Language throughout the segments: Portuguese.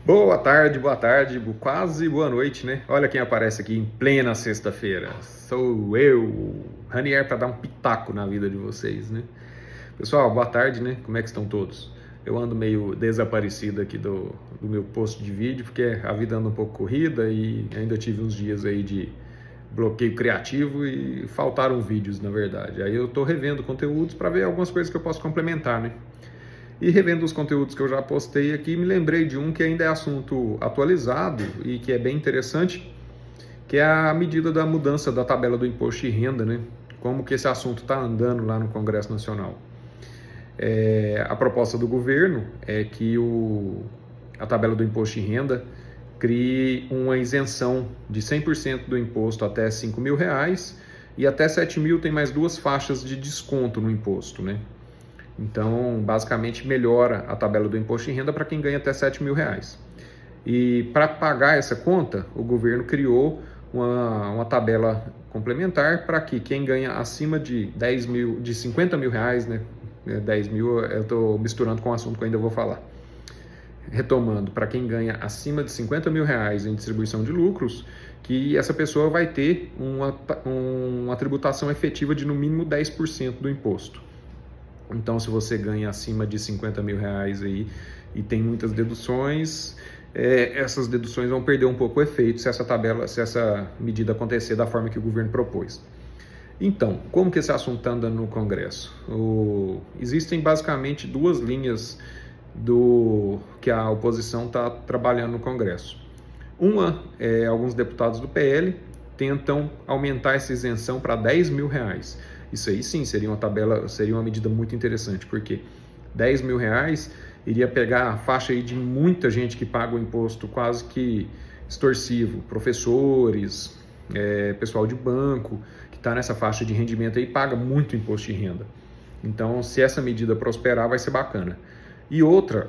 Boa tarde, quase boa noite, né? Olha quem aparece aqui em plena sexta-feira. Sou eu, Ranier, para dar um pitaco na vida de vocês, né? Pessoal, boa tarde, né? Como é que estão todos? Eu ando meio desaparecido aqui do meu post de vídeo, porque a vida anda um pouco corrida e ainda tive uns dias aí de bloqueio criativo e faltaram vídeos, na verdade. Aí eu tô revendo conteúdos para ver algumas coisas que eu posso complementar, né? E revendo os conteúdos que eu já postei aqui, me lembrei de um que ainda é assunto atualizado e que é bem interessante, que é a medida da mudança da tabela do imposto de renda, né? Como que esse assunto está andando lá no Congresso Nacional. A proposta do governo é que a tabela do imposto de renda crie uma isenção de 100% do imposto até R$ 5.000 e até 7.000 tem mais duas faixas de desconto no imposto, né? Então, basicamente, melhora a tabela do imposto de renda para quem ganha até R$ 7.000. E para pagar essa conta, o governo criou uma tabela complementar para que quem ganha acima de 10 mil, de R$ 50.000, né? 10 mil eu estou misturando com o assunto que eu ainda vou falar. Retomando, para quem ganha acima de R$ 50.000 em distribuição de lucros, que essa pessoa vai ter uma tributação efetiva de no mínimo 10% do imposto. Então, se você ganha acima de R$ 50.000 aí e tem muitas deduções, essas deduções vão perder um pouco o efeito se essa medida acontecer da forma que o governo propôs. Então, como que esse assunto está andando no Congresso? Existem basicamente duas linhas que a oposição está trabalhando no Congresso. Uma é alguns deputados do PL tentam aumentar essa isenção para R$ 10.000. Isso aí sim seria uma medida muito interessante, porque R$ 10.000 iria pegar a faixa aí de muita gente que paga o imposto quase que extorsivo, professores, pessoal de banco, que está nessa faixa de rendimento aí, paga muito imposto de renda. Então, se essa medida prosperar, vai ser bacana. E outra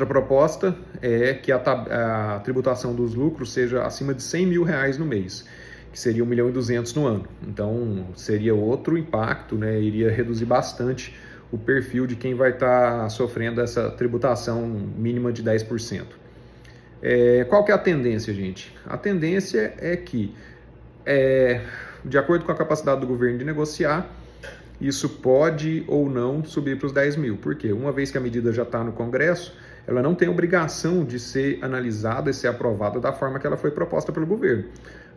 proposta é que a tributação dos lucros seja acima de R$ 100.000 no mês, que seria 1.200.000 no ano. Então, seria outro impacto, né? Iria reduzir bastante o perfil de quem vai estar sofrendo essa tributação mínima de 10%. Qual que é a tendência, gente? A tendência é que, de acordo com a capacidade do governo de negociar, isso pode ou não subir para os 10.000. Por quê? Uma vez que a medida já está no Congresso, ela não tem obrigação de ser analisada e ser aprovada da forma que ela foi proposta pelo governo.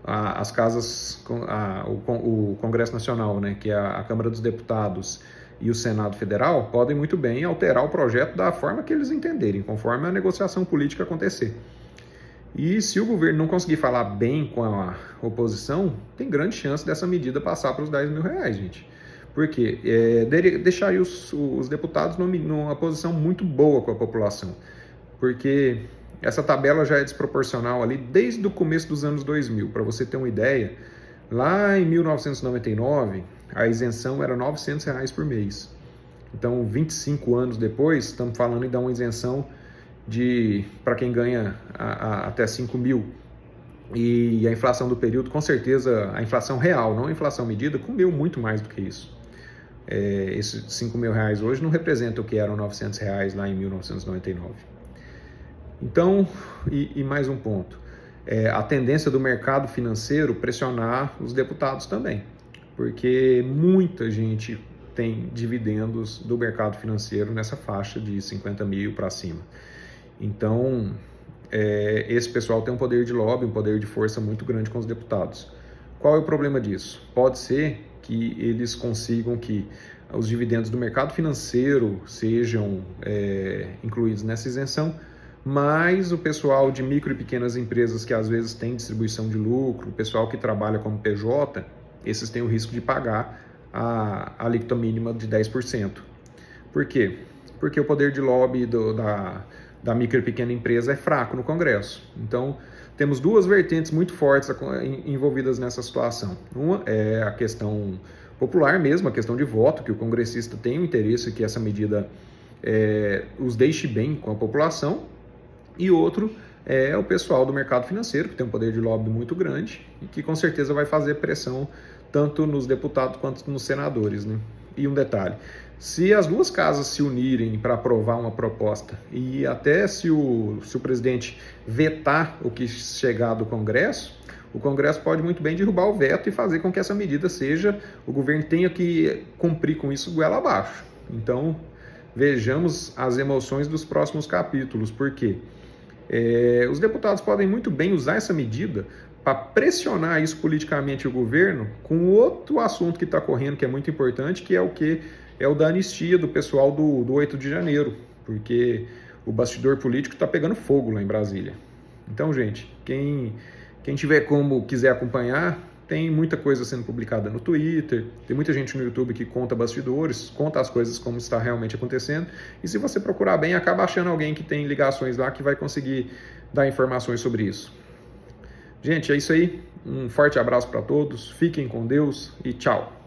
As casas, o Congresso Nacional, né, que é a Câmara dos Deputados e o Senado Federal, podem muito bem alterar o projeto da forma que eles entenderem, conforme a negociação política acontecer. E se o governo não conseguir falar bem com a oposição, tem grande chance dessa medida passar para os R$ 10.000, gente. Porque deixaria os deputados numa posição muito boa com a população. Porque essa tabela já é desproporcional ali desde o começo dos anos 2000. Para você ter uma ideia, lá em 1999, a isenção era R$ 900 por mês. Então, 25 anos depois, estamos falando em dar uma isenção para quem ganha até 5.000. E a inflação do período, com certeza, a inflação real, não a inflação medida, comeu muito mais do que isso. Esses R$ 5.000 hoje não representam o que eram R$ 900 lá em 1999. Então, e mais um ponto, a tendência do mercado financeiro pressionar os deputados também, porque muita gente tem dividendos do mercado financeiro nessa faixa de 50.000 para cima. Então, esse pessoal tem um poder de lobby, um poder de força muito grande com os deputados. Qual é o problema disso? Pode ser que eles consigam que os dividendos do mercado financeiro sejam incluídos nessa isenção, mas o pessoal de micro e pequenas empresas que às vezes tem distribuição de lucro, o pessoal que trabalha como PJ, esses têm o risco de pagar a alíquota mínima de 10%. Por quê? Porque o poder de lobby da micro e pequena empresa é fraco no Congresso. Então, temos duas vertentes muito fortes envolvidas nessa situação. Uma é a questão popular mesmo, a questão de voto, que o congressista tem o interesse que essa medida os deixe bem com a população, e outro é o pessoal do mercado financeiro, que tem um poder de lobby muito grande e que com certeza vai fazer pressão tanto nos deputados quanto nos senadores, né? E um detalhe, Se as duas casas se unirem para aprovar uma proposta e até se o presidente vetar o que chegar do Congresso, o Congresso pode muito bem derrubar o veto e fazer com que essa medida seja, o governo tenha que cumprir com isso goela abaixo. Então, vejamos as emoções dos próximos capítulos, porque os deputados podem muito bem usar essa medida para pressionar isso politicamente o governo com outro assunto que está correndo, que é muito importante, que é o que? É o da anistia do pessoal do 8 de janeiro, porque o bastidor político está pegando fogo lá em Brasília. Então, gente, quem tiver como quiser acompanhar, tem muita coisa sendo publicada no Twitter, tem muita gente no YouTube que conta bastidores, conta as coisas como está realmente acontecendo, e se você procurar bem, acaba achando alguém que tem ligações lá que vai conseguir dar informações sobre isso. Gente, é isso aí. Um forte abraço para todos, fiquem com Deus e tchau!